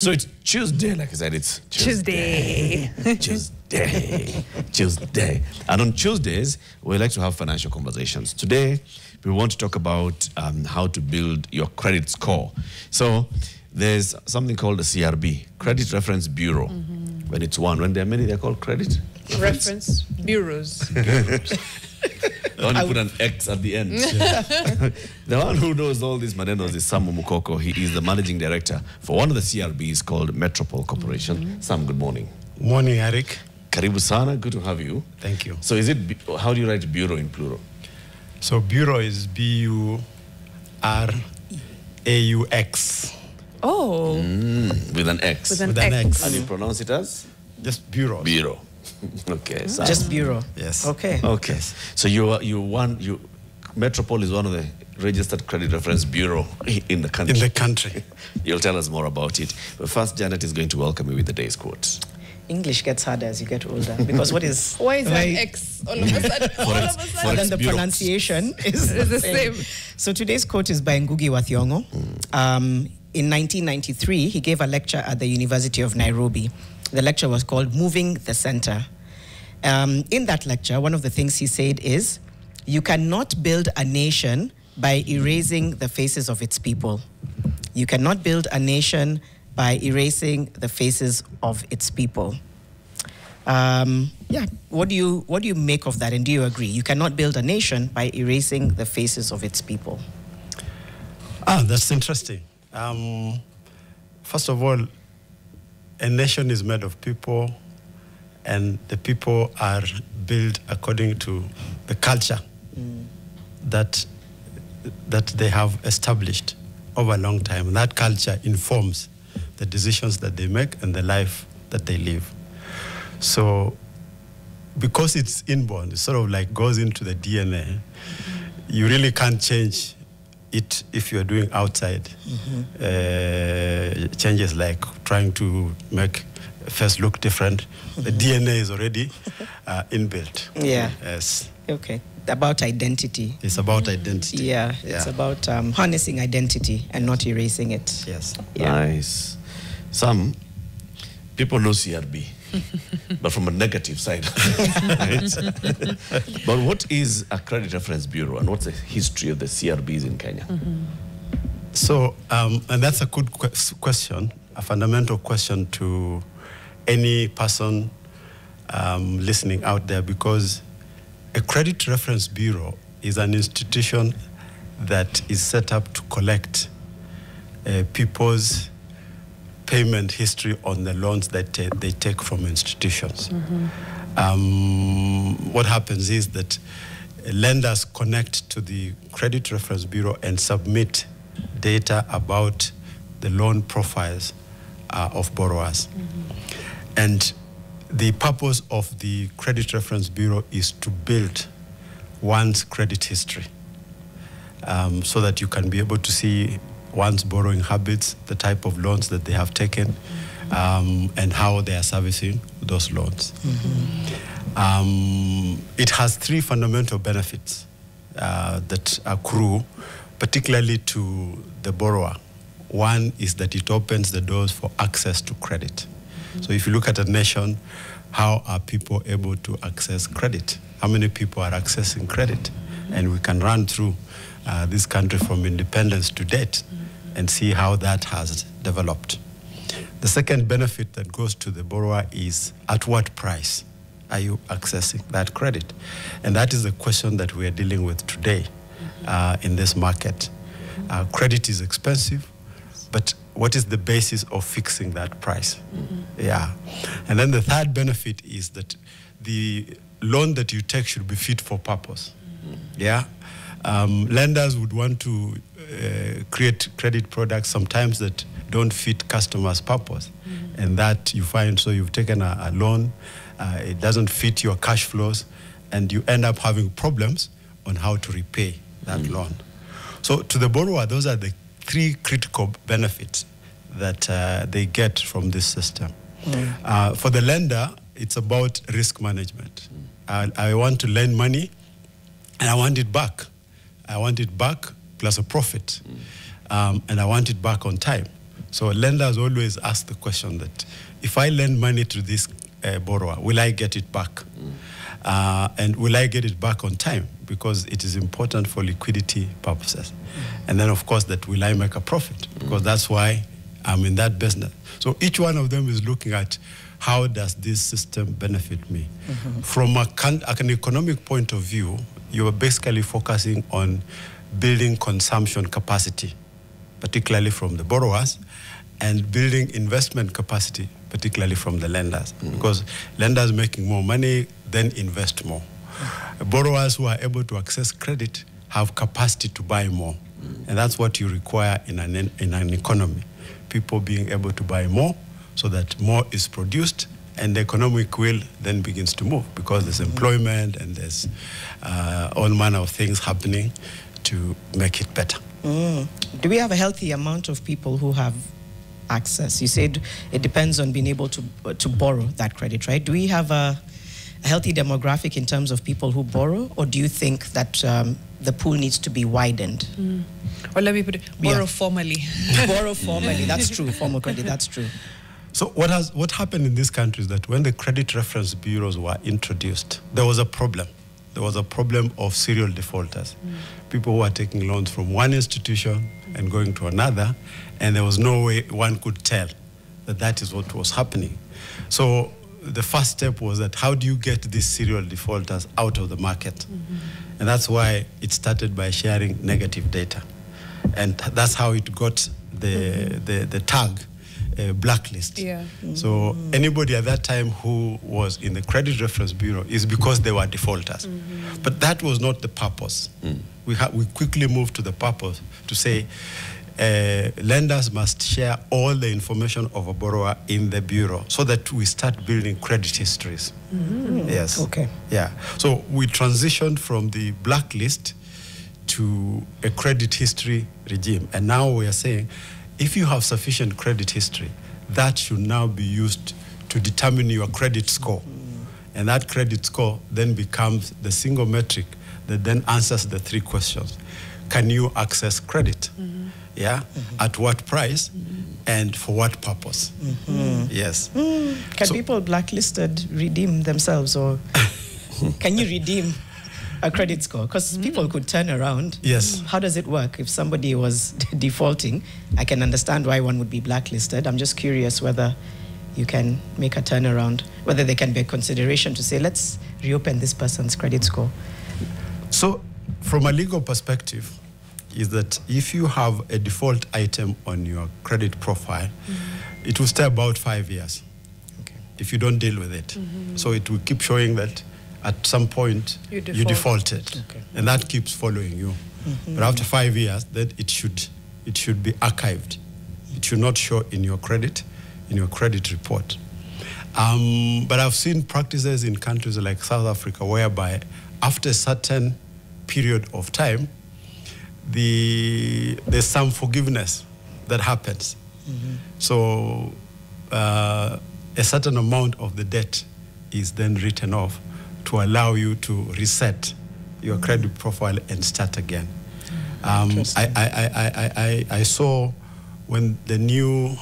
So it's Tuesday, like I said, it's Tuesday. Tuesday. And on Tuesdays, we like to have financial conversations. Today, we want to talk about how to build your credit score. So there's something called the CRB, Credit Reference Bureau. When it's one, when there are many, they're called credit reference bureaus. The one who put an X at the end. The one who knows all these manenos is Sam Omukoko. He is the managing director for one of the CRBs called Metropol Corporation. Sam, good morning. Morning, Eric. Karibu sana, good to have you. Thank you. So is it, how do you write bureau in plural? So bureau is B-U-R-A-U-X. Oh. With an X. With an X. And you pronounce it as? Just bureau. Bureau. Okay. Sam. Just bureau. Yes. Okay. Okay. So Metropol is one of the registered credit reference bureau in the country. In the country. You'll tell us more about it. But first, Janet is going to welcome you with the day's quote. English gets harder as you get older because what is Why is that X all of a sudden? Then the pronunciation is the same. So today's quote is by Ngugi wa Thiong'o. In 1993, he gave a lecture at the University of Nairobi. The lecture was called Moving the Center. In that lecture, one of the things he said is, you cannot build a nation by erasing the faces of its people. You cannot build a nation by erasing the faces of its people. Yeah, what do you make of that, and do you agree? You cannot build a nation by erasing the faces of its people. That's interesting. First of all, a nation is made of people, and the people are built according to the culture that they have established over a long time. And that culture informs the decisions that they make and the life that they live. So because it's inborn, it sort of like goes into the DNA, you really can't change it if you're doing outside changes like trying to make face look different. The DNA is already inbuilt. Yeah. Yes. Okay. About identity. It's about identity. Yeah. It's about harnessing identity and not erasing it. Yes. Yeah. Nice. Some people know CRB, but from a negative side. Right? But what is a credit reference bureau, and what's the history of the CRBs in Kenya? So, and that's a good question, a fundamental question to any person listening out there, because a credit reference bureau is an institution that is set up to collect people's payment history on the loans that they take from institutions. What happens is that lenders connect to the credit reference bureau and submit data about the loan profiles of borrowers. And the purpose of the credit reference bureau is to build one's credit history so that you can be able to see one's borrowing habits, the type of loans that they have taken, and how they are servicing those loans. It has three fundamental benefits that accrue, particularly to the borrower. One is that it opens the doors for access to credit. So if you look at a nation, how are people able to access credit? How many people are accessing credit? And we can run through this country from independence to date and see how that has developed. The second benefit that goes to the borrower is, at what price are you accessing that credit? And that is the question that we are dealing with today in this market. Credit is expensive, but what is the basis of fixing that price? Yeah. And then the third benefit is that the loan that you take should be fit for purpose. Yeah. Lenders would want to create credit products sometimes that don't fit customers' purpose. And that you find, so you've taken a loan, it doesn't fit your cash flows, and you end up having problems on how to repay that loan. So to the borrower, those are the three critical benefits that they get from this system. For the lender, it's about risk management. I want to lend money, and I want it back. I want it back plus a profit. And I want it back on time. So lenders always ask the question that if I lend money to this borrower, will I get it back? And will I get it back on time? Because it is important for liquidity purposes. And then, of course, that will I make a profit? Because that's why I'm in that business. So each one of them is looking at how does this system benefit me? From an economic point of view, you are basically focusing on building consumption capacity, particularly from the borrowers, and building investment capacity, particularly from the lenders. Because lenders making more money, then invest more. Borrowers who are able to access credit have capacity to buy more. And that's what you require in an economy. People being able to buy more so that more is produced and the economic will then begins to move because there's employment and there's all manner of things happening to make it better. Do we have a healthy amount of people who have access? You said it depends on being able to borrow that credit, right? Do we have a healthy demographic in terms of people who borrow, or do you think that the pool needs to be widened? Or let me put it, borrow formally. Borrow formally, that's true. Formal credit, that's true. So what happened in this country is that when the credit reference bureaus were introduced, there was a problem. There was a problem of serial defaulters. People who are taking loans from one institution and going to another, and there was no way one could tell that that is what was happening. So the first step was that how do you get these serial defaulters out of the market? And that's why it started by sharing negative data. And that's how it got the tag blacklist. So anybody at that time who was in the credit reference bureau is because they were defaulters. But that was not the purpose. We quickly moved to the purpose to say lenders must share all the information of a borrower in the bureau so that we start building credit histories. Yes. Okay. Yeah. So we transitioned from the blacklist to a credit history regime. And now we are saying, if you have sufficient credit history, that should now be used to determine your credit score. And that credit score then becomes the single metric that then answers the three questions. Can you access credit? Yeah? At what price? And for what purpose? Yes. Can people blacklisted redeem themselves, or can you redeem a credit score? Because people could turn around. Yes. How does it work? If somebody was defaulting, I can understand why one would be blacklisted. I'm just curious whether you can make a turnaround, whether there can be a consideration to say, let's reopen this person's credit score. So from a legal perspective, is that if you have a default item on your credit profile, it will stay about 5 years if you don't deal with it. So it will keep showing that at some point you defaulted. And that keeps following you. But after 5 years, then it should be archived. It should not show in your credit report. But I've seen practices in countries like South Africa whereby after a certain period of time, there's some forgiveness that happens. So a certain amount of the debt is then written off to allow you to reset your credit profile and start again. I saw when the new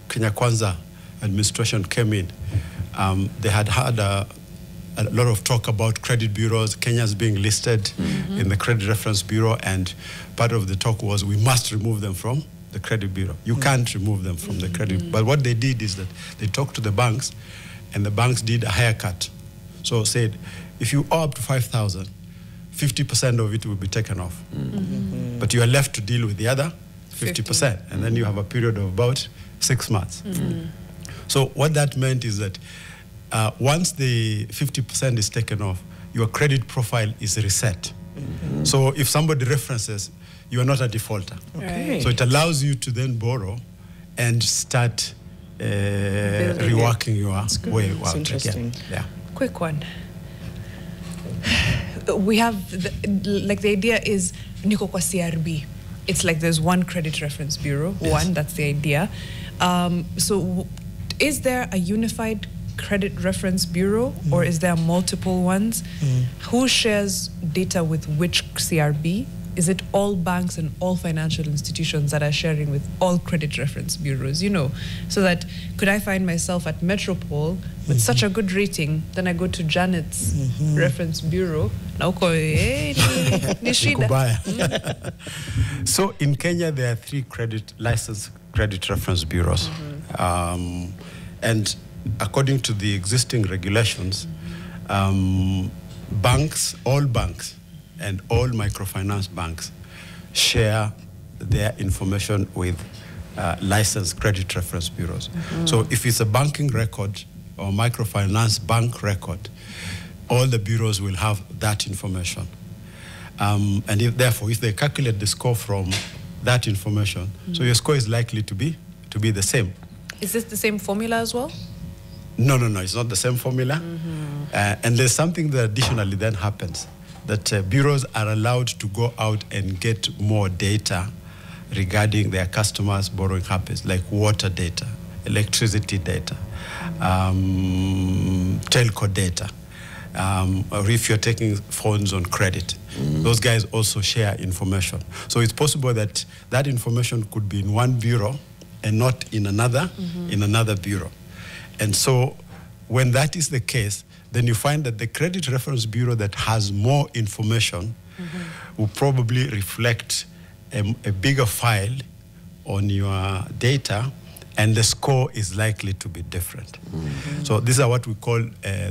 Kenya Kwanza administration came in, they had a lot of talk about credit bureaus, Kenya's being listed in the credit reference bureau, and part of the talk was we must remove them from the credit bureau. You can't remove them from the credit. But what they did is that they talked to the banks, and the banks did a haircut. So said, if you owe up to 5,000, 50% of it will be taken off. But you are left to deal with the other 50%. And then you have a period of about 6 months. So what that meant is that once the 50% is taken off, your credit profile is reset. So if somebody references, you are not a defaulter. So it allows you to then borrow and start reworking your way out again. Yeah. Quick one. We have, the idea is, niko kwa CRB. It's like there's one credit reference bureau. One, that's the idea. So is there a unified credit reference bureau, or is there multiple ones? Who shares data with which CRB? is it all banks and all financial institutions that are sharing with all credit reference bureaus, you know, so that could I find myself at Metropol with such a good rating, then I go to Janet's reference bureau. So in Kenya, there are 3 licensed credit reference bureaus. And according to the existing regulations, banks, all banks, and all microfinance banks share their information with licensed credit reference bureaus. So if it's a banking record or microfinance bank record, all the bureaus will have that information. And therefore, if they calculate the score from that information, so your score is likely to be the same. Is this the same formula as well? No, it's not the same formula. And there's something that additionally then happens, that bureaus are allowed to go out and get more data regarding their customers' borrowing habits, like water data, electricity data, telco data, or if you're taking phones on credit. Those guys also share information. So it's possible that that information could be in one bureau and not in another bureau. And so when that is the case, then you find that the credit reference bureau that has more information will probably reflect a bigger file on your data, and the score is likely to be different. So these are what we call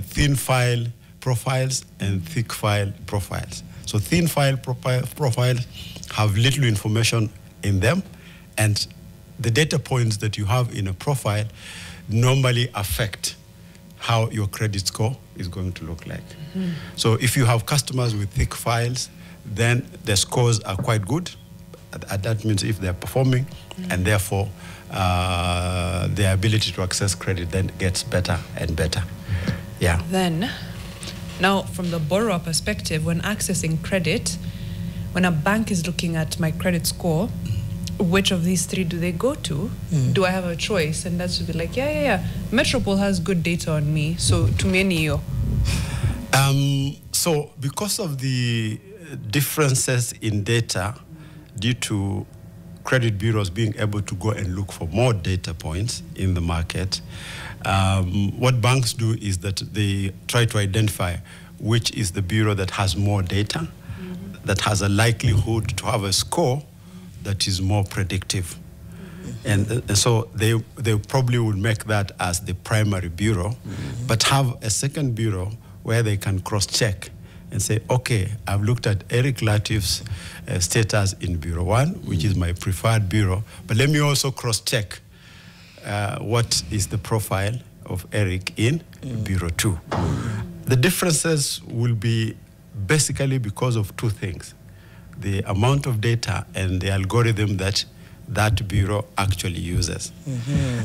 thin file profiles and thick file profiles. So thin file profiles have little information in them, and the data points that you have in a profile normally affect how your credit score is going to look like. So if you have customers with thick files, then the scores are quite good. That means if they're performing, and therefore their ability to access credit then gets better and better. Yeah. Then, now from the borrower perspective, when accessing credit, when a bank is looking at my credit score, which of these 3 do they go to? Do I have a choice? And that's to be like, yeah. Metropol has good data on me, so to many. So because of the differences in data due to credit bureaus being able to go and look for more data points in the market, what banks do is that they try to identify which is the bureau that has more data, that has a likelihood to have a score that is more predictive. And so they probably would make that as the primary bureau, but have a second bureau where they can cross-check and say, okay, I've looked at Eric Latif's status in Bureau 1, which is my preferred bureau, but let me also cross-check what is the profile of Eric in Bureau 2. The differences will be basically because of 2 things: the amount of data and the algorithm that bureau actually uses.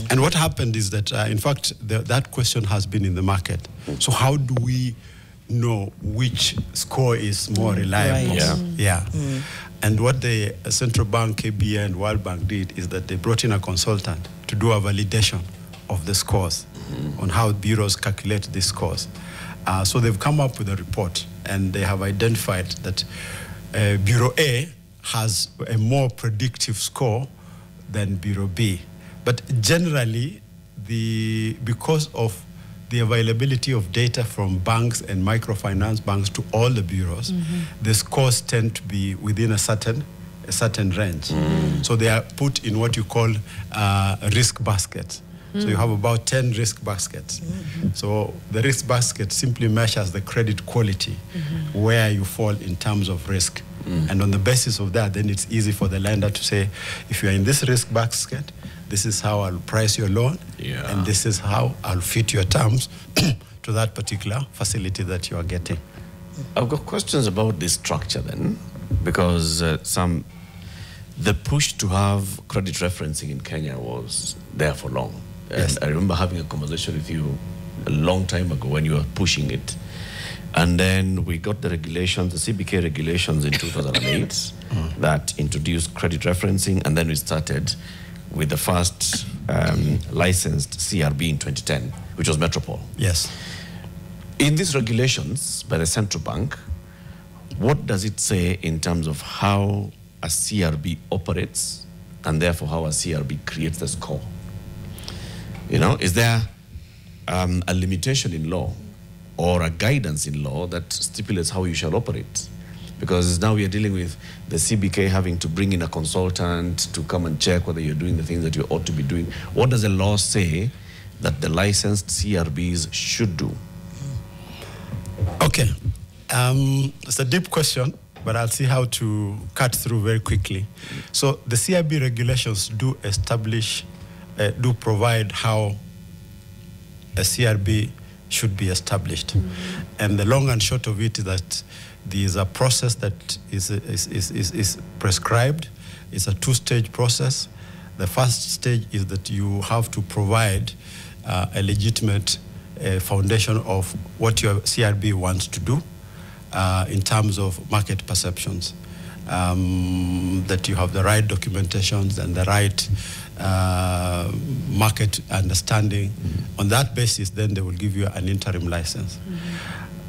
And what happened is that, in fact, that question has been in the market. So how do we know which score is more reliable? Right. And what the Central Bank, KBA, and World Bank did is that they brought in a consultant to do a validation of the scores on how bureaus calculate these scores. So they've come up with a report, and they have identified that Bureau A has a more predictive score than Bureau B. But generally, because of the availability of data from banks and microfinance banks to all the bureaus, the scores tend to be within a certain range. So they are put in what you call risk baskets. So you have about 10 risk baskets. So the risk basket simply measures the credit quality, where you fall in terms of risk. And on the basis of that, then it's easy for the lender to say, if you're in this risk basket, this is how I'll price your loan, and this is how I'll fit your terms to that particular facility that you are getting. I've got questions about this structure then, because the push to have credit referencing in Kenya was there for long. And I remember having a conversation with you a long time ago when you were pushing it. And then we got the regulations, the CBK regulations in 2008 that introduced credit referencing, and then we started with the first licensed CRB in 2010, which was Metropol. Yes. In these regulations by the central bank, what does it say in terms of how a CRB operates and therefore how a CRB creates the score? You know, is there a limitation in law or a guidance in law that stipulates how you shall operate? Because now we are dealing with the CBK having to bring in a consultant to come and check whether you're doing the things that you ought to be doing. What does the law say that the licensed CRBs should do? Okay. It's a deep question, but I'll see how to cut through very quickly. So the CRB regulations do establish, do provide how a CRB should be established. And the long and short of it is that there is a process that is prescribed. It's a two-stage process. The first stage is that you have to provide a legitimate foundation of what your CRB wants to do in terms of market perceptions, that you have the right documentations and the right market understanding. On that basis, then they will give you an interim license.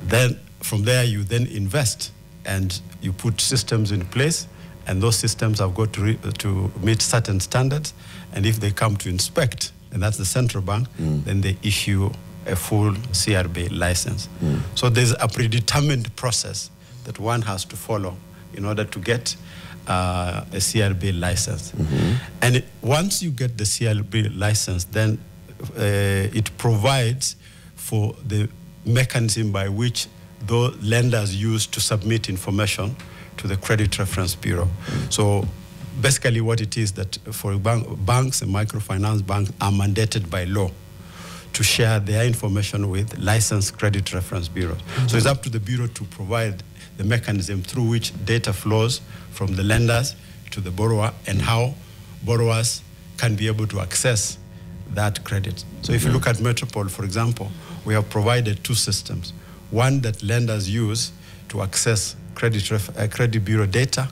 Then from there, you then invest and you put systems in place, and those systems have got to meet certain standards. And if they come to inspect, and that's the central bank, then they issue a full CRB license. So there's a predetermined process that one has to follow in order to get a CRB license. And once you get the CRB license, then it provides for the mechanism by which the lenders use to submit information to the Credit Reference Bureau. So basically what it is that for banks and microfinance banks are mandated by law to share their information with licensed credit reference bureaus. So it's up to the bureau to provide the mechanism through which data flows from the lenders to the borrower and how borrowers can be able to access that credit. So if you look at Metropol, for example, we have provided two systems. One that lenders use to access credit bureau data,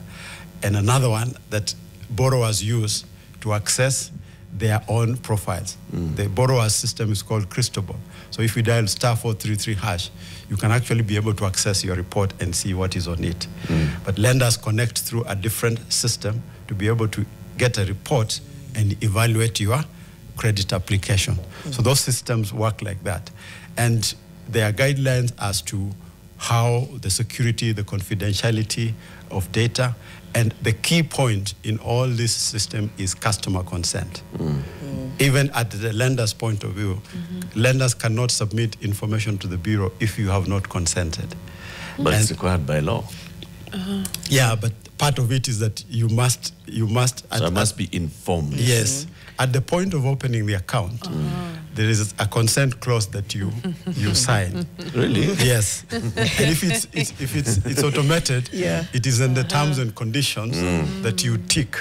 and another one that borrowers use to access their own profiles. The borrower system is called Cristobal. So if you dial *433#, you can actually be able to access your report and see what is on it. But lenders connect through a different system to be able to get a report and evaluate your credit application. So those systems work like that. And there are guidelines as to how the security, the confidentiality of data, and the key point in all this system is customer consent. Even at the lender's point of view, lenders cannot submit information to the bureau if you have not consented. But it's required by law. Yeah, but part of it is that you must. So I must be informed. Yes, at the point of opening the account, there is a consent clause that you sign. Really? Yes. And if it's automated, it is in the terms and conditions that you tick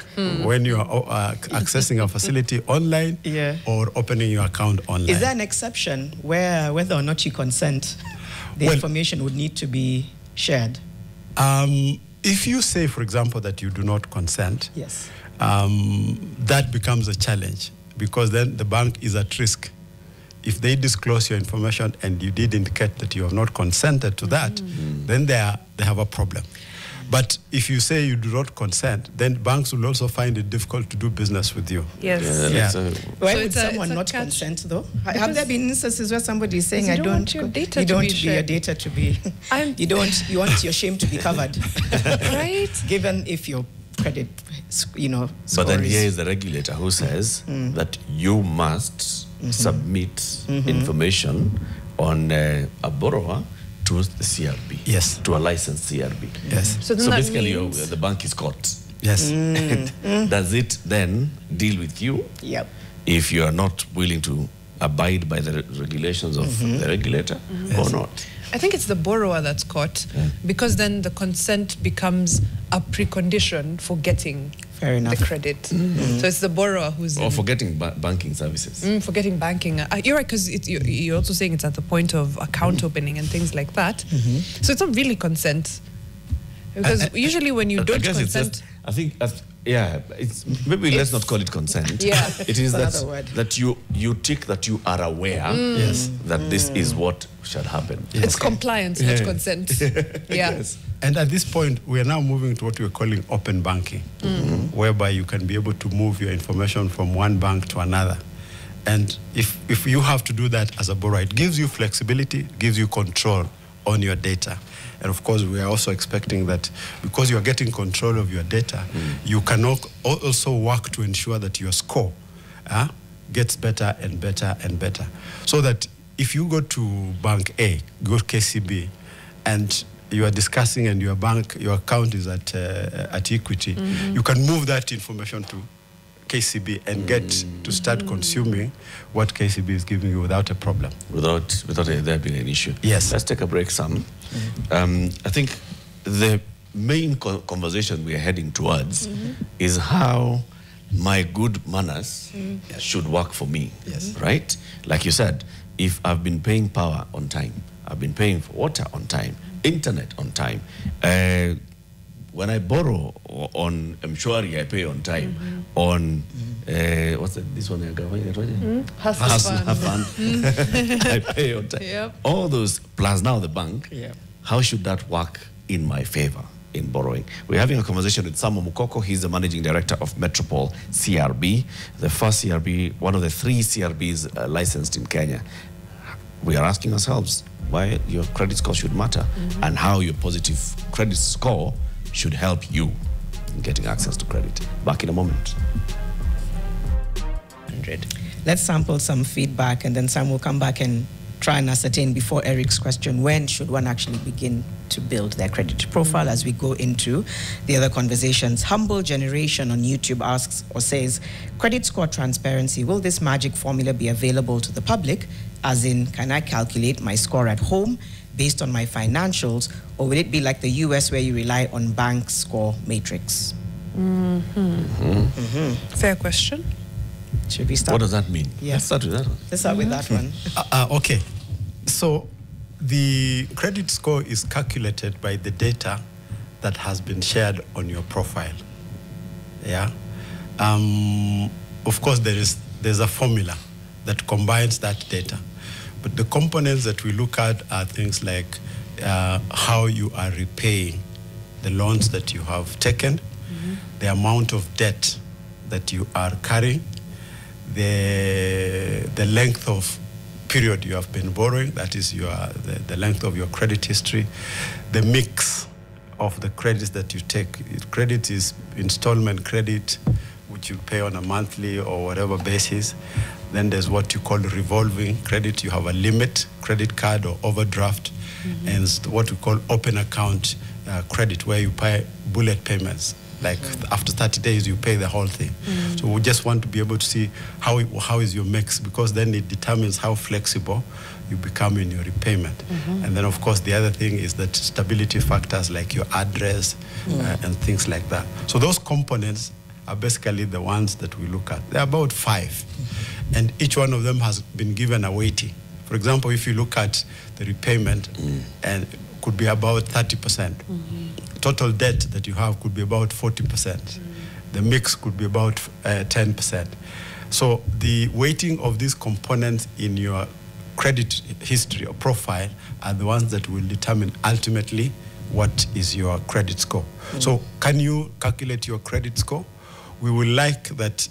when you are accessing a facility online or opening your account online. Is there an exception where whether or not you consent, the information would need to be shared? If you say, for example, that you do not consent, Yes. That becomes a challenge, because then the bank is at risk. If they disclose your information and you did indicate that you have not consented to that, then they have a problem. But if you say you do not consent, then banks will also find it difficult to do business with you. Yes. Why So would it's a someone not catch. consent, though? Have there been instances where somebody is saying, You I don't don't want your data you to don't be want your shared. data to be, you want your shame to be covered, Right? given if your credit, But then score here is the regulator who says that you must submit information on a borrower to the CRB. Yes. To a licensed CRB. Yes. So, then So that basically, means the bank is caught. Yes. Does it then deal with you Yep. if you are not willing to abide by the regulations of the regulator or not? I think it's the borrower that's caught, because then the consent becomes a precondition for getting Fair enough. the credit. So it's the borrower who's Or for getting banking services. for getting banking. You're right, because you're also saying it's at the point of account opening and things like that. So it's not really consent. Because usually when you don't I guess consent... it's just, I think Yeah, maybe let's not call it consent. Yeah. It is Another word. that you tick that you are aware that this is what should happen. It's compliance, not consent. Yeah. Yes. And at this point, we are now moving to what we're calling open banking, whereby you can be able to move your information from one bank to another. And if you have to do that as a borrower, it gives you flexibility, gives you control on your data. And of course, we are also expecting that because you are getting control of your data, you can also work to ensure that your score gets better and better and better. So that if you go to Bank A, go to KCB, and you are discussing and your account is at Equity, you can move that information to KCB and get to start consuming what KCB is giving you without a problem. Without there being an issue. Yes. Let's take a break, Sam. I think the main conversation we are heading towards is how my good manners should work for me. Yes. Right? Like you said, if I've been paying power on time, I've been paying for water on time, internet on time, when I borrow on Mshwari, I pay on time. On what's this one? Hustler Fund. I pay on time. Yep. All those plus now the bank. Yeah. How should that work in my favor in borrowing? We're having a conversation with Sam Omukoko. He's the managing director of Metropol CRB, the first CRB, one of the 3 CRBs licensed in Kenya. We are asking ourselves why your credit score should matter and how your positive credit score should help you in getting access to credit. Back in a moment. 100. Let's sample some feedback, and then Sam will come back and try and ascertain before Eric's question, when should one actually begin to build their credit profile as we go into the other conversations. Humble Generation on YouTube asks or says, credit score transparency, will this magic formula be available to the public? As in, can I calculate my score at home based on my financials, or will it be like the US where you rely on bank score matrix? Fair question. Should we start? What does that mean? Yeah. Let's start with that one. Let's start with that one. Okay. So the credit score is calculated by the data that has been shared on your profile. Yeah. Of course, there's a formula that combines that data. But the components that we look at are things like how you are repaying the loans that you have taken, the amount of debt that you are carrying, the length of period you have been borrowing, that is the length of your credit history, the mix of the credits that you take. Credit is installment credit, which you pay on a monthly or whatever basis. Then there's what you call revolving credit. You have a limit, credit card or overdraft, and what we call open account credit, where you pay bullet payments. Like after 30 days, you pay the whole thing. So we just want to be able to see how is your mix, because then it determines how flexible you become in your repayment. And then, of course, the other thing is that stability factors like your address and things like that. So those components are basically the ones that we look at. There are about 5. And each one of them has been given a weighting. For example, if you look at the repayment, and it could be about 30%. Total debt that you have could be about 40%. The mix could be about 10%. So the weighting of these components in your credit history or profile are the ones that will determine ultimately what is your credit score. So can you calculate your credit score? We would like that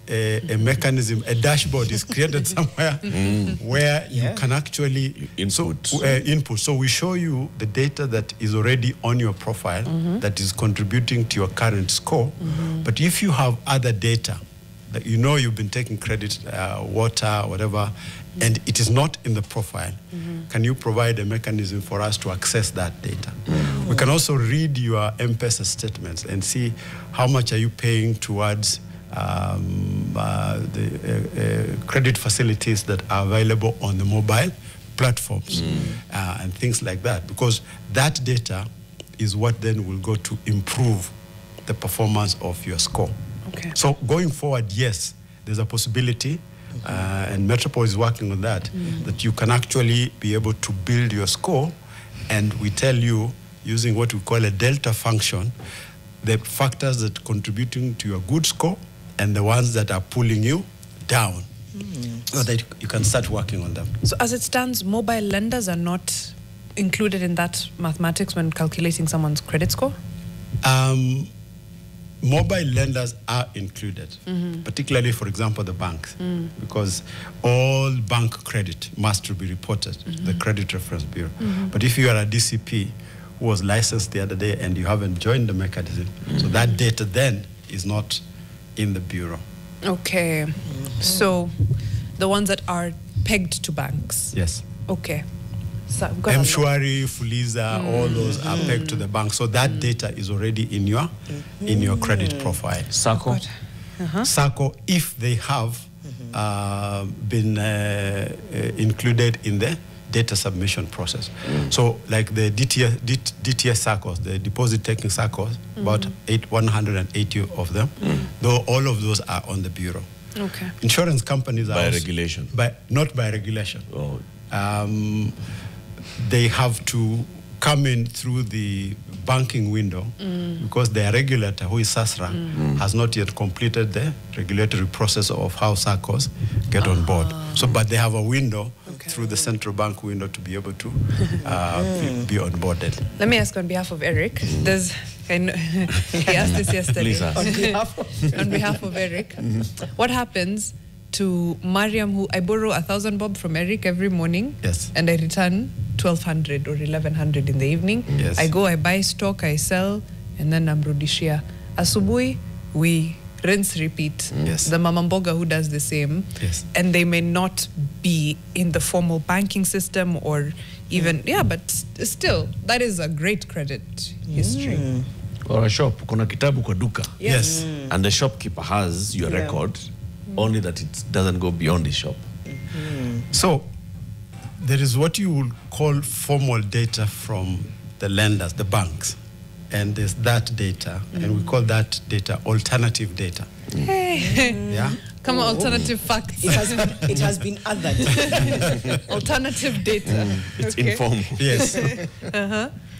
a mechanism, a dashboard is created somewhere where you can actually input. So we show you the data that is already on your profile that is contributing to your current score. But if you have other data that you know you've been taking credit, water, whatever, and it is not in the profile, can you provide a mechanism for us to access that data? We can also read your M-Pesa statements and see how much are you paying towards the credit facilities that are available on the mobile platforms and things like that, because that data is what then will go to improve the performance of your score. Okay. So going forward, yes, there's a possibility, and Metropol is working on that, that you can actually be able to build your score, and we tell you, using what we call a delta function, the factors that contributing to your good score and the ones that are pulling you down, so that you can start working on them. So as it stands, mobile lenders are not included in that mathematics when calculating someone's credit score? Mobile lenders are included, particularly, for example, the banks, because all bank credit must be reported to the Credit Reference Bureau. But if you are a DCP who was licensed the other day and you haven't joined the mechanism, so that data then is not in the bureau. Okay. So the ones that are pegged to banks? Yes. Okay. So Mshwari, Fuliza, all those are pegged to the bank. So that data is already in your credit profile. SACCO? SACCO, if they have been included in the data submission process. So like the DTS SACCOs, the deposit taking SACCOs, about 180 of them, though all of those are on the bureau. Okay. Insurance companies are By also, regulation? Not by regulation. Oh. They have to come in through the banking window because their regulator, who is SASRA, has not yet completed the regulatory process of how SACCOs get on board. So, but they have a window through the central bank window to be able to be onboarded. Let me ask on behalf of Eric. He asked this yesterday. Please ask. On behalf of Eric, what happens to Mariam, who I borrow 1,000 bob from Eric every morning, Yes. and I return 1,200 or 1,100 in the evening. Yes. I go, I buy stock, I sell, and then namrudishia. Asubuhi, we rinse, repeat. Yes. The mama mboga who does the same. Yes. And they may not be in the formal banking system or even, but still, that is a great credit history. Or a shop, kuna kitabu kwa duka. Yes. And the shopkeeper has your record, only that it doesn't go beyond the shop. So there is what you will call formal data from the lenders, the banks. And there's that data, and we call that data alternative data. Hey. Yeah? Come on, alternative facts. It has been othered. Alternative data. It's Okay. informal. Yes.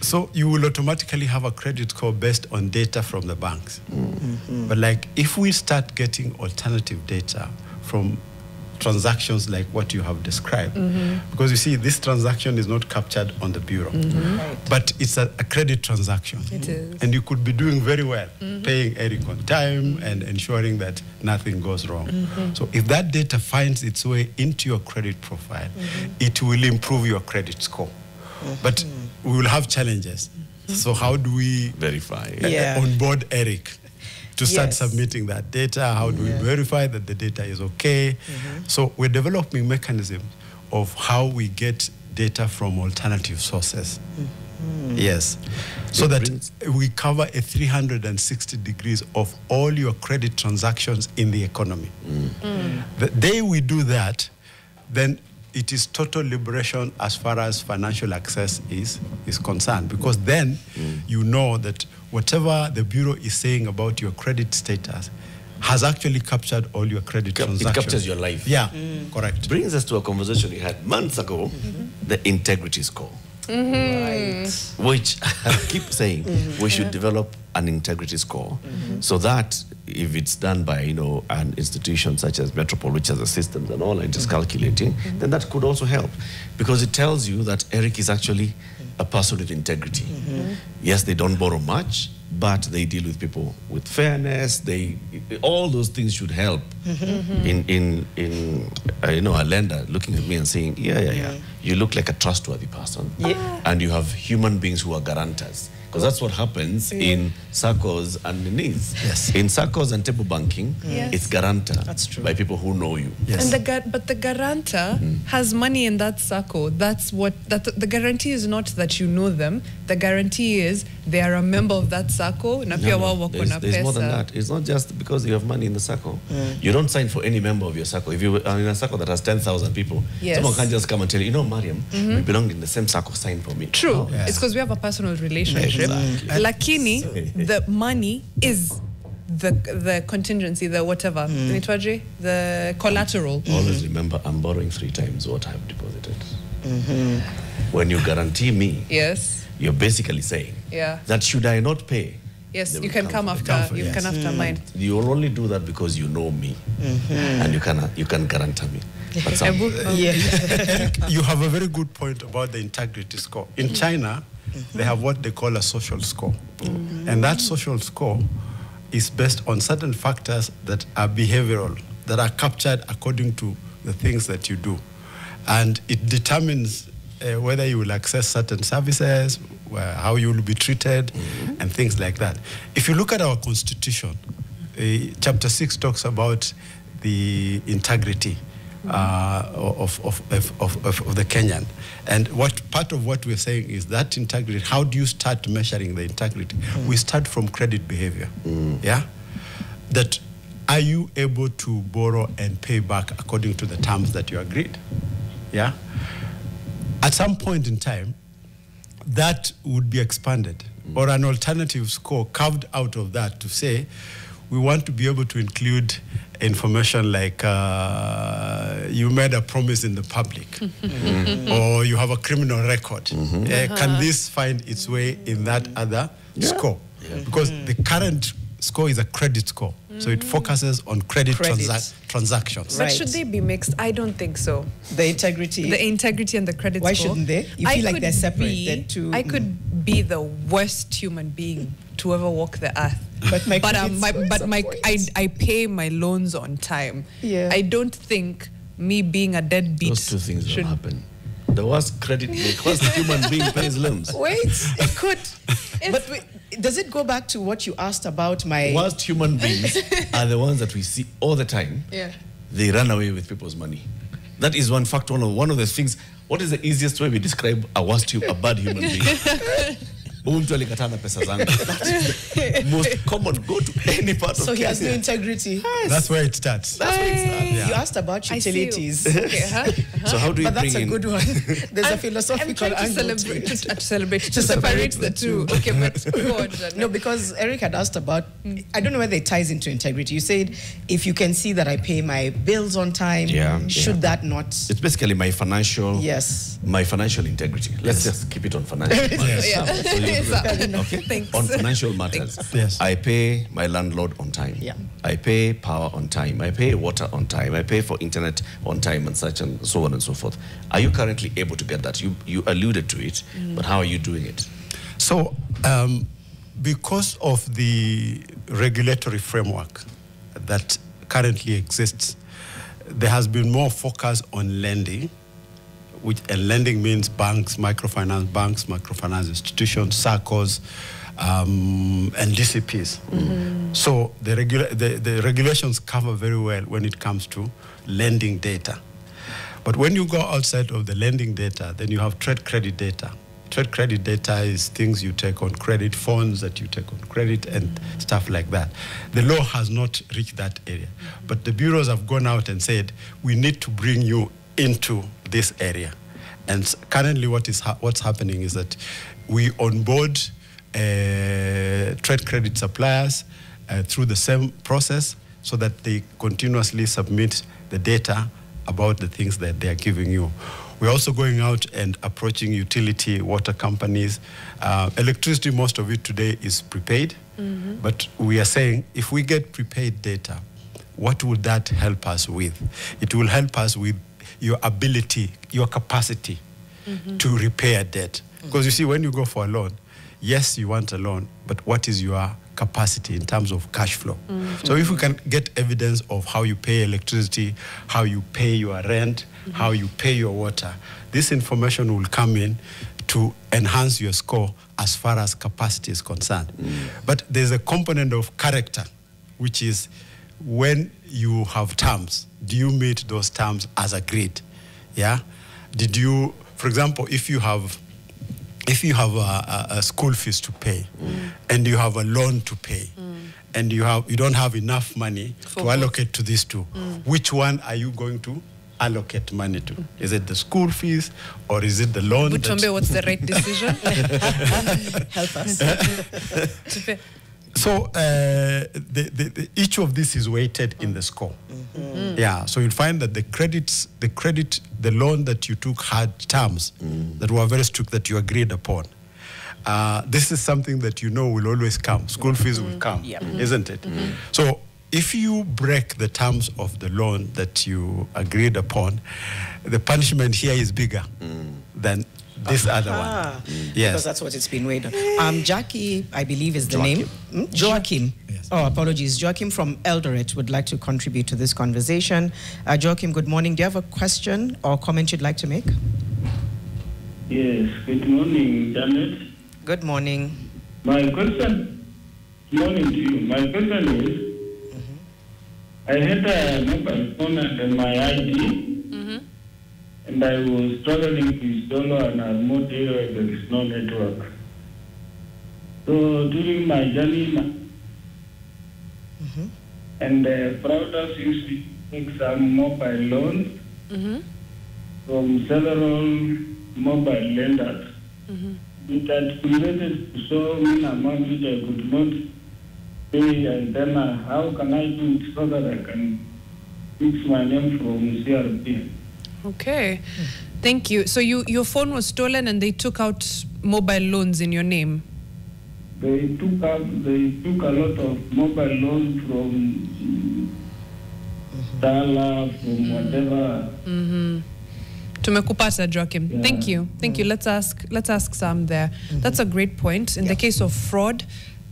So you will automatically have a credit score based on data from the banks. But like if we start getting alternative data from transactions like what you have described, because you see this transaction is not captured on the bureau, but it's a credit transaction. It is. And you could be doing very well, paying Eric on time and ensuring that nothing goes wrong. So if that data finds its way into your credit profile, it will improve your credit score. But we will have challenges. So how do we Verify. onboard Eric to start Yes. submitting that data? How do we verify that the data is okay? So we're developing mechanisms of how we get data from alternative sources. Yes. So that we cover a 360 degrees of all your credit transactions in the economy. The day we do that, then it is total liberation as far as financial access is concerned, because then you know that whatever the bureau is saying about your credit status has actually captured all your credit transactions. It captures your life. Yeah, correct. Brings us to a conversation we had months ago, the integrity score. Right. Which I keep saying we should develop an integrity score so that if it's done by an institution such as Metropol, which has a system and all, and just calculating, then that could also help, because it tells you that Eric is actually a person with integrity. Yes, they don't borrow much, but they deal with people with fairness. All those things should help in a lender looking at me and saying, you look like a trustworthy person, and you have human beings who are guarantors. Because that's what happens in SACCOs and NIS. Yes. In SACCOs and table banking, Yes. it's guarantor. That's true. By people who know you. Yes. And but the guarantor has money in that SACCO. That's what the guarantee is, not that you know them. The guarantee is they are a member of that SACCO. Na pia wao wako na There's more than pesa. that. It's not just because you have money in the SACCO. You don't sign for any member of your SACCO. If you are in a SACCO that has 10,000 people, Yes. someone can't just come and tell you, Mariam, we belong in the same SACCO, sign for me. True. Yeah. It's because we have a personal relationship. Exactly. Lakini, the money is the contingency, the whatever, the collateral. Always remember, I'm borrowing 3 times what I've deposited. When you guarantee me, Yes. you're basically saying Yeah. that should I not pay, Yes, They you will can come for after. it. You can after mine. You will only do that because you know me, and you can guarantee me. But some, You have a very good point about the integrity score. In China, they have what they call a social score. And that social score is based on certain factors that are behavioral, that are captured according to the things that you do. And it determines whether you will access certain services, how you will be treated, and things like that. If you look at our constitution, Chapter 6 talks about the integrity of the Kenyan. And part of what we're saying is that integrity, how do you start measuring the integrity? We start from credit behavior, yeah? That are you able to borrow and pay back according to the terms that you agreed, yeah? At some point in time, that would be expanded, or an alternative score carved out of that to say, we want to be able to include information like you made a promise in the public, or you have a criminal record. Can this find its way in that other score? Because the current score is a credit score, so it focuses on credit transactions. But should they be mixed? I don't think so. The integrity and the credit Why score. shouldn't they? You feel like they're separate. I could be the worst human being to ever walk the earth. I pay my loans on time. Yeah. I don't think me being a deadbeat. Those two things should happen. The worst human being pays loans. Wait, it could. But does it go back to what you asked about my... Worst human beings are the ones that we see all the time. Yeah. They run away with people's money. That is one fact, one of the things. What is the easiest way we describe a bad human being? Mtu alikatana pesa zangu. Most common, go to any part of Kenya. So he has no integrity. Yes. That's where it starts. Yeah. You asked about utilities. Okay, So how do you bring in... But that's a good one. There's a philosophical angle to separate the two. Okay, but go on, Janet. No, because Eric had asked about, I don't know whether it ties into integrity. You said, if you can see that I pay my bills on time, should that not... It's basically my financial... Yes. My financial integrity. Let's just keep it on financial matters. Okay. On financial matters, I pay my landlord on time. Yeah. I pay power on time. I pay water on time. I pay for internet on time, and such and so on and so forth. Are you currently able to get that? You alluded to it, but how are you doing it? So, because of the regulatory framework that currently exists, there has been more focus on lending. And lending means banks, microfinance institutions, SACCOs, and DCPs. So the regulations cover very well when it comes to lending data. But when you go outside of the lending data, then you have trade credit data. Trade credit data is things you take on credit, phones that you take on credit, and stuff like that. The law has not reached that area. But the bureaus have gone out and said, we need to bring you into this area. And currently what's happening is that we onboard trade credit suppliers through the same process so that they continuously submit the data about the things that they are giving you. We're also going out and approaching utility, water companies. Electricity, most of it today is prepaid. But we are saying, if we get prepaid data, what would that help us with? It will help us with your ability, your capacity to repay a debt. Because you see, when you go for a loan, yes, you want a loan, but what is your capacity in terms of cash flow? So if we can get evidence of how you pay electricity, how you pay your rent, how you pay your water, this information will come in to enhance your score as far as capacity is concerned. But there's a component of character, which is when you have terms, do you meet those terms as agreed? Yeah? Did you, for example, if you have a school fees to pay and you have a loan to pay and you don't have enough money to allocate to these two, which one are you going to allocate money to? Is it the school fees or is it the loan? Butombe, what's the right decision? Help us. So each of these is weighted in the score. Yeah, so you'll find that the loan that you took had terms that were very strict that you agreed upon. this is something that will always come. School fees will come, isn't it? So if you break the terms of the loan that you agreed upon, the punishment here is bigger than this other one. Yes. Because that's what it's been weighed on. Jackie, I believe is the name. Joachim. Yes. Oh, apologies. Joachim from Eldoret would like to contribute to this conversation. Joachim, good morning. Do you have a question or comment you'd like to make? Yes. Good morning, Janet. Good morning. My question, good morning to you. My question is, I had a mobile phone and my ID, and I was struggling to install on a remote area where there is no network. So during my journey, and fraudsters used to take some mobile loans from several mobile lenders. It had created so many amounts which I could not pay, and then how can I do it so that I can fix my name from CRB? Okay, thank you. So your phone was stolen and they took out mobile loans in your name? They took a lot of mobile loans from Dala, from whatever. Tumekupata, Joachim. Yeah. Thank you. Thank you. Let's ask Sam there. That's a great point. In the case of fraud,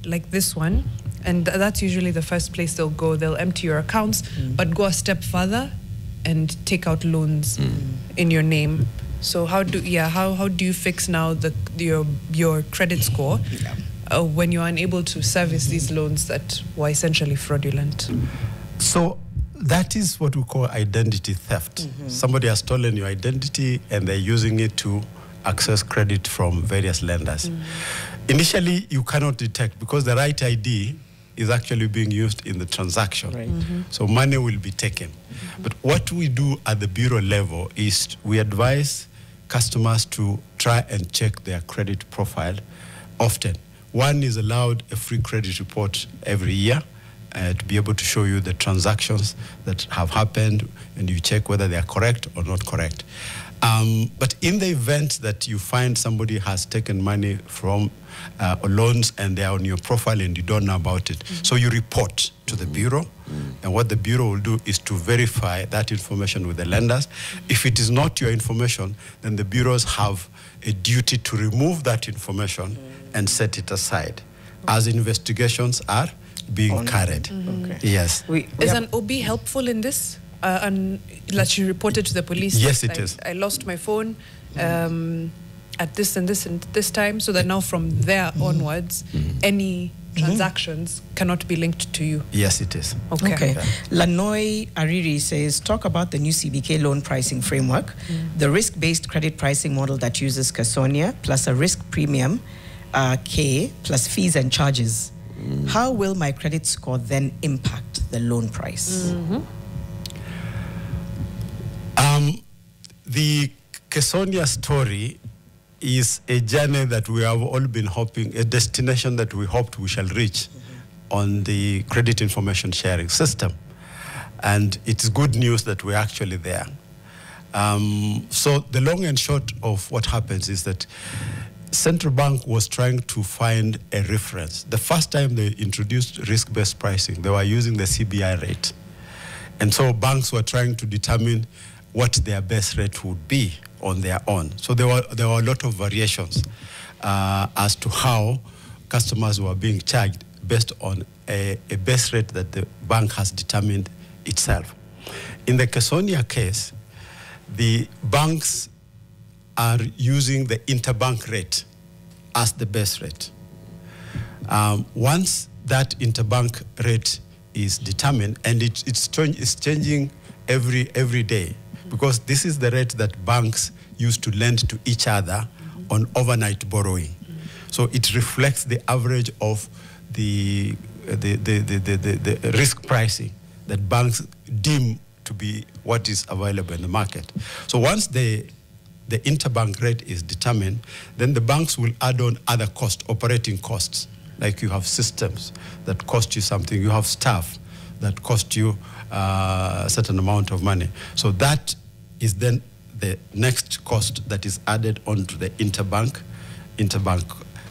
like this one, and that's usually the first place they'll go. They'll empty your accounts, but go a step further and take out loans in your name. So how do you fix now your credit score when you're unable to service these loans that were essentially fraudulent? So that is what we call identity theft. Somebody has stolen your identity and they're using it to access credit from various lenders. Initially, you cannot detect because the right ID is actually being used in the transaction. Right. So money will be taken. But what we do at the bureau level is we advise customers to try and check their credit profile often. One is allowed a free credit report every year to be able to show you the transactions that have happened, and you check whether they are correct or not correct. But in the event that you find somebody has taken money from loans and they are on your profile and you don't know about it, so you report to the bureau, and what the bureau will do is to verify that information with the lenders. If it is not your information, then the bureaus have a duty to remove that information and set it aside as investigations are being carried. Yes. Is an OB helpful in this? And that you reported to the police? Yes, it is. I lost my phone at this and this and this time, so that now from there onwards, any transactions cannot be linked to you. Yes, it is. Okay. Lanoi Ariri says, talk about the new CBK loan pricing framework, the risk-based credit pricing model that uses Casonia, plus a risk premium, K, plus fees and charges. How will my credit score then impact the loan price? The Casonia story is a journey that we have all been hoping, a destination that we hoped we shall reach on the credit information sharing system. And it's good news that we're actually there. So the long and short of what happens is that Central Bank was trying to find a reference. The first time they introduced risk-based pricing, they were using the CBI rate. And so banks were trying to determine what their best rate would be on their own. So there were a lot of variations as to how customers were being charged based on a best rate that the bank has determined itself. In the Casonia case, the banks are using the interbank rate as the best rate. Once that interbank rate is determined, and it's changing every day, because this is the rate that banks use to lend to each other on overnight borrowing. So it reflects the average of the risk pricing that banks deem to be what is available in the market. So once the interbank rate is determined, then the banks will add on other costs, operating costs, like you have systems that cost you something, you have staff that cost you a certain amount of money. So that is then the next cost that is added onto the interbank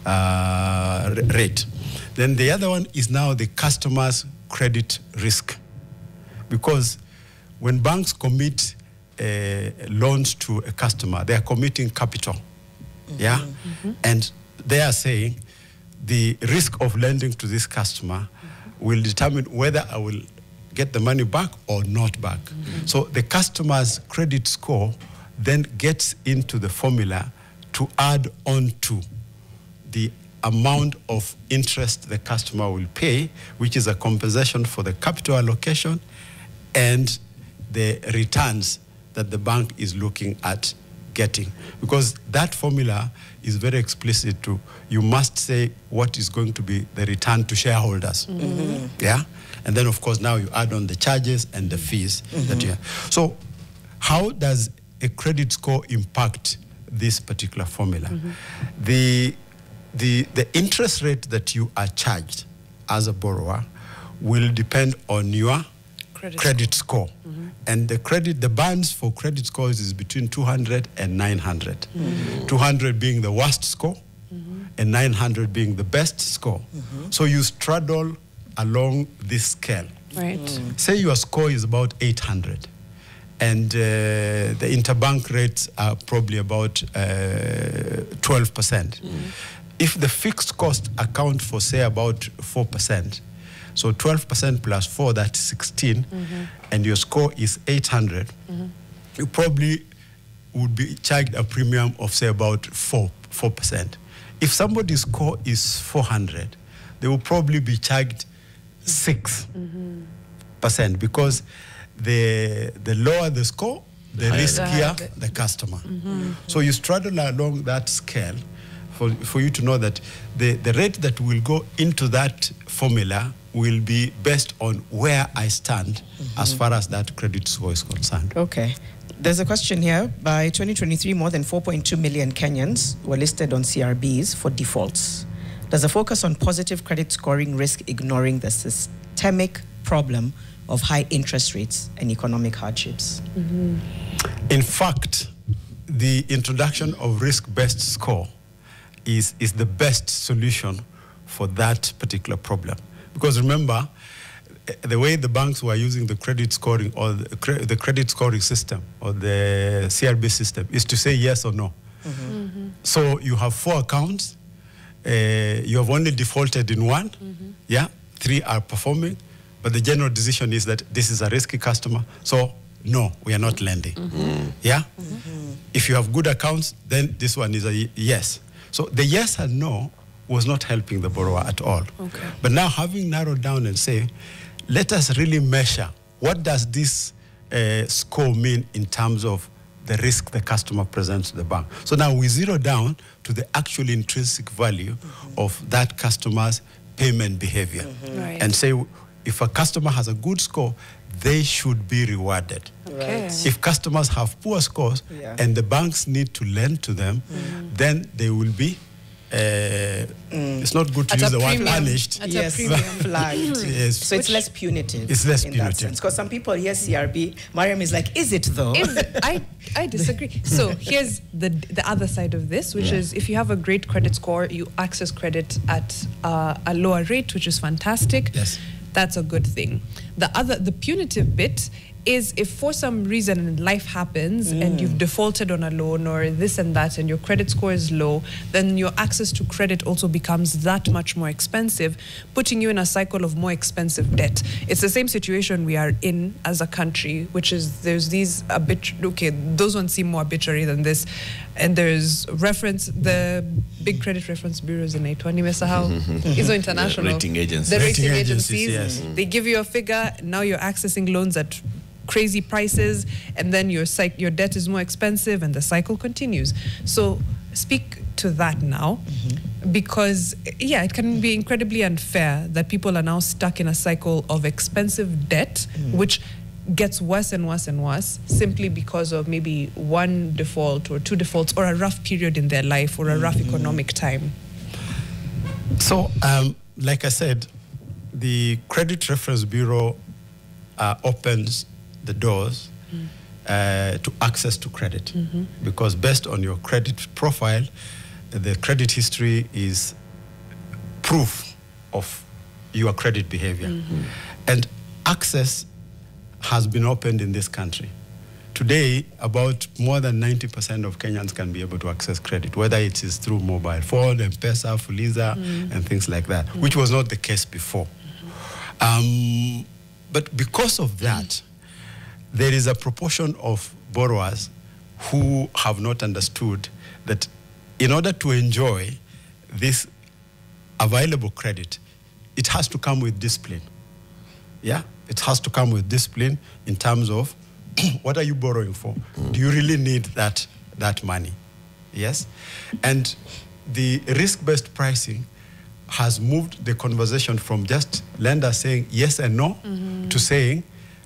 rate. Then the other one is now the customer's credit risk. Because when banks commit loans to a customer, they are committing capital. Yeah? And they are saying the risk of lending to this customer will determine whether I will get the money back or not back. So the customer's credit score then gets into the formula to add on to the amount of interest the customer will pay, which is a compensation for the capital allocation and the returns that the bank is looking at getting. Because that formula is very explicit to, you must say what is going to be the return to shareholders. Yeah? And then, of course, now you add on the charges and the fees that you have. So how does a credit score impact this particular formula? The interest rate that you are charged as a borrower will depend on your credit score. And the bands for credit scores is between 200 and 900. 200 being the worst score and 900 being the best score. So you straddle along this scale. Right. Say your score is about 800 and the interbank rates are probably about 12%. If the fixed cost account for, say, about 4%, so 12% plus 4, that's 16, and your score is 800, you probably would be charged a premium of, say, about 4%. If somebody's score is 400, they will probably be charged 6%, because the lower the score, the riskier the customer. So you straddle along that scale for you to know that the rate that will go into that formula will be based on where I stand as far as that credit score is concerned. Okay. There's a question here. By 2023, more than 4.2 million Kenyans were listed on CRBs for defaults. Does a focus on positive credit scoring risk ignoring the systemic problem of high interest rates and economic hardships? In fact, the introduction of risk-based score is the best solution for that particular problem. Because remember, the way the banks were using the credit scoring or the credit scoring system or the CRB system is to say yes or no. So you have 4 accounts, you have only defaulted in 1, 3 are performing, but the general decision is that this is a risky customer, so no, we are not lending. If you have good accounts, then this one is a yes. So the yes and no was not helping the borrower at all. But now, having narrowed down and say, let us really measure what does this score mean in terms of the risk the customer presents to the bank. So now we zero down to the actual intrinsic value of that customer's payment behavior. And say, if a customer has a good score, they should be rewarded. If customers have poor scores and the banks need to lend to them, then they will be, it's not good to use the word punished. Flagged. So it's less punitive. It's less punitive. Because some people hear CRB, Mariam is like, is it though? I disagree. So here's the other side of this, which is if you have a great credit score, you access credit at a lower rate, which is fantastic. That's a good thing. The punitive bit is if for some reason life happens and you've defaulted on a loan or this and that and your credit score is low, then your access to credit also becomes that much more expensive, putting you in a cycle of more expensive debt. It's the same situation we are in as a country, which is there's these those ones seem more arbitrary than this. And there's the big credit reference bureaus in Aitwani Mesahau. Izo International. The rating agencies. The rating agencies. They give you a figure, now you're accessing loans at crazy prices, and then your debt is more expensive and the cycle continues. So speak to that now, because it can be incredibly unfair that people are now stuck in a cycle of expensive debt, which gets worse and worse and worse simply because of maybe 1 default or 2 defaults or a rough period in their life or a rough economic time. So, like I said, the Credit Reference Bureau opens the doors to access to credit, because based on your credit profile, the credit history is proof of your credit behavior. And access has been opened in this country. Today, about more than 90% of Kenyans can be able to access credit, whether it is through mobile phone, M-Pesa, Fuliza, and things like that, which was not the case before. But because of that, there is a proportion of borrowers who have not understood that in order to enjoy this available credit, it has to come with discipline. Yeah, it has to come with discipline in terms of what are you borrowing for? Do you really need that money? Yes? And the risk-based pricing has moved the conversation from just lenders saying yes and no to saying,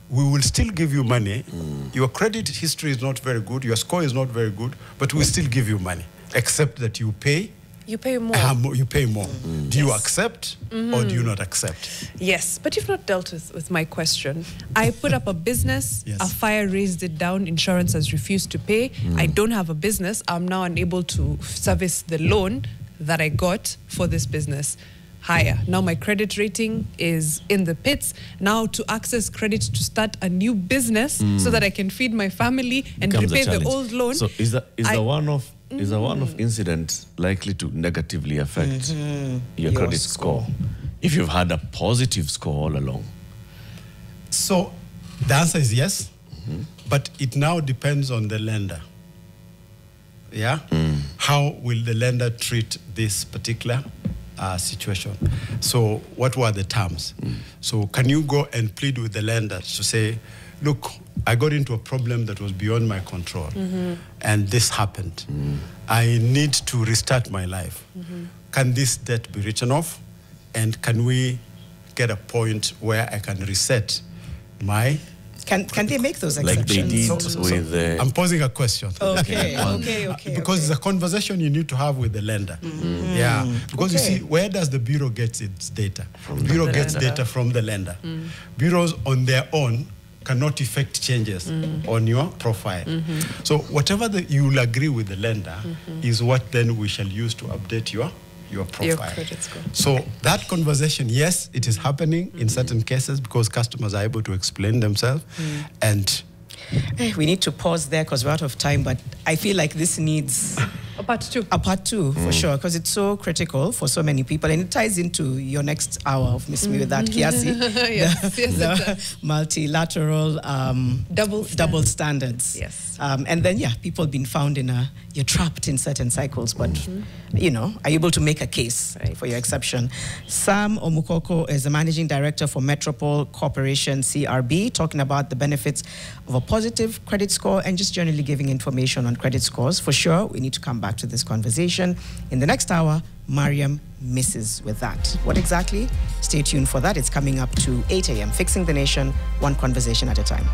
we will still give you money. Your credit history is not very good. Your score is not very good, but we'll still give you money, except that you pay. You pay more. You pay more. Do you accept or do you not accept? Yes, but you've not dealt with my question. I put up a business, Yes. a fire raised it down, insurance has refused to pay. I don't have a business. I'm now unable to service the loan that I got for this business. Higher. Now my credit rating is in the pits. Now to access credit to start a new business so that I can feed my family and Becomes a repay the challenge. old loan. So is the one-off incident likely to negatively affect your credit score if you've had a positive score all along? So the answer is yes, but it now depends on the lender. Yeah? How will the lender treat this particular situation? So what were the terms? So can you go and plead with the lender to say, look, I got into a problem that was beyond my control and this happened. I need to restart my life. Can this debt be written off? And can we get a point where I can reset my... Can they make those Like they exceptions? did with the... I'm posing a question. Okay. Because it's a conversation you need to have with the lender. Yeah. Because you see, where does the bureau get its data? The bureau gets data from the lender. Bureaus on their own cannot effect changes on your profile. So whatever you will agree with the lender is what then we shall use to update your profile. Your credit score. So that conversation, yes, it is happening in certain cases because customers are able to explain themselves. And We need to pause there because we're out of time, but I feel like this needs A part two. a part two for sure, because it's so critical for so many people, and it ties into your next hour of Miss Me With That, Kiasi. Yes, yes, it the does. multilateral double standards. Yes. And then, yeah, people been found you're trapped in certain cycles, but, you know, are able to make a case for your exception. Sam Omukoko is the Managing Director for Metropol Corporation, CRB, talking about the benefits of a positive credit score and just generally giving information on credit scores. For sure, we need to come back to this conversation. In the next hour, Mariam misses with that. What exactly? Stay tuned for that. It's coming up to 8 a.m. Fixing the Nation, one conversation at a time.